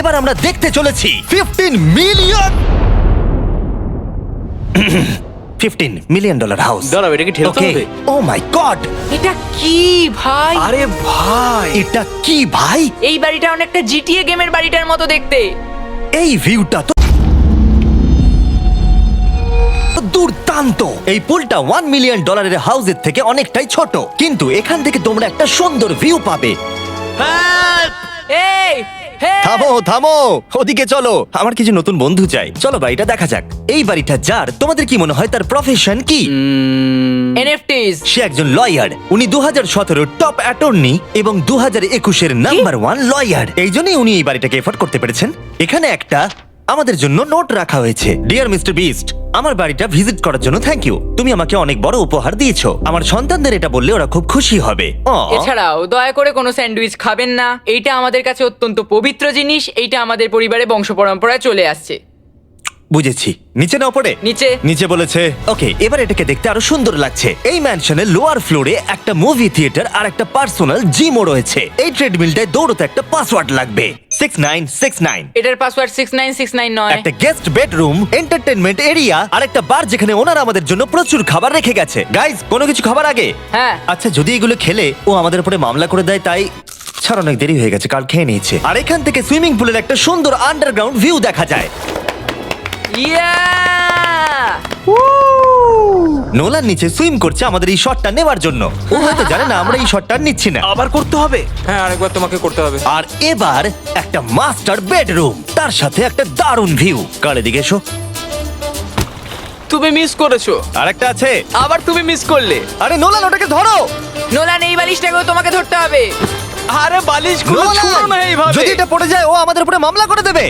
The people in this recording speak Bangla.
এবার আমরা দেখতে চলেছি 15 মিলিয়ন $15 হাউস। দাঁড়াও, এটা কি ঠেলতে হবে? ও মাই গড, এটা কি ভাই? আরে ভাই, এটা কি ভাই? এই বাড়িটা অনেকটা জিটিএ গেমের বাড়িটার মতো দেখতে। এই ভিউটা তো দুর্দান্ত। এই পুলটা $1 মিলিয়ন হাউসের থেকে অনেকটাই ছোট, কিন্তু এখান থেকে তোমরা একটা সুন্দর ভিউ পাবে। এই হে থামো থামো, ওদিকে চলো, আমার কিছু নতুন বন্ধু চাই। চলো বাড়িটা দেখা যাক। এই বাড়িটা যার, তোমাদের কি মনে হয় তার প্রফেশন কি? এনএফটিস। সে একজন লয়ার। উনি 2017 টপ অ্যাটর্নি এবং 2021 নাম্বার 1 লয়ার। এই জন্যই উনি এই বাড়িটাকে এফোর্ড করতে পেরেছেন। এখানে একটা আমাদের জন্য নোট রাখা হয়েছে। ডিয়ার মিস্টার বিস্ট, আমার বাড়িটা ভিজিট করার জন্য থ্যাংক ইউ। তুমি আমাকে অনেক বড় উপহার দিয়েছো। আমার সন্তানদের এটা বললে ওরা খুব খুশি হবে। এছাড়াও দয়া করে কোনো স্যান্ডউইচ খাবেন না। এইটা আমাদের কাছে অত্যন্ত পবিত্র জিনিস। এইটা আমাদের পরিবারে বংশ পরম্পরায় চলে আসছে। বুঝেছি। নিচে না ওপরে? নিচে। নিচে বলেছে। ওকে, এবার এটাকে দেখতে আরো সুন্দর লাগছে। এই ম্যানশনের লোয়ার ফ্লোরে একটা মুভি থিয়েটার আর একটা পার্সোনাল জিমও রয়েছে। এই ট্রেডমিলটায় দৌড়তে একটা পাসওয়ার্ড লাগবে, 6969। এটার পাসওয়ার্ড 6969 নয়। একটা গেস্ট বেডরুম, এন্টারটেইনমেন্ট এরিয়া আর একটা বার যেখানে ওনারা আমাদের জন্য প্রচুর খাবার রেখে গেছে। গাইস, কোনো কিছু খাবার আগে? হ্যাঁ। আচ্ছা, যদি এগুলো খেলে ও আমাদের উপরে মামলা করে দেয়, তাই ছাড়, অনেক দেরি হয়ে গেছে, কাল খেয়ে নিয়েছে। আর এখান থেকে সুইমিং পুলের একটা সুন্দর আন্ডারগ্রাউন্ড ভিউ দেখা যায়। ইয়া! নোলান নিচে সুইম করছে আমাদের এই শটটা নেওয়ার জন্য। ও হয়তো জানে না আমরা এই শটটা নিচ্ছি না। আবার করতে হবে? হ্যাঁ, আরেকবার তোমাকে করতে হবে। আর এবার একটা মাস্টার বেডরুম, তার সাথে একটা দারুণ ভিউ। কারে দিকে এসো। তুমি মিস করেছো। আর একটা আছে। আবার তুমি মিস করলে। আরে নোলান, ওটাকে ধরো। নোলান, এই বালিশটাকেও তোমাকে ধরতে হবে। আরে বালিশগুলো নোলান, ছুঁড়ো না এইভাবে। যদি এটা পড়ে যায় ও আমাদের উপরে মামলা করে দেবে।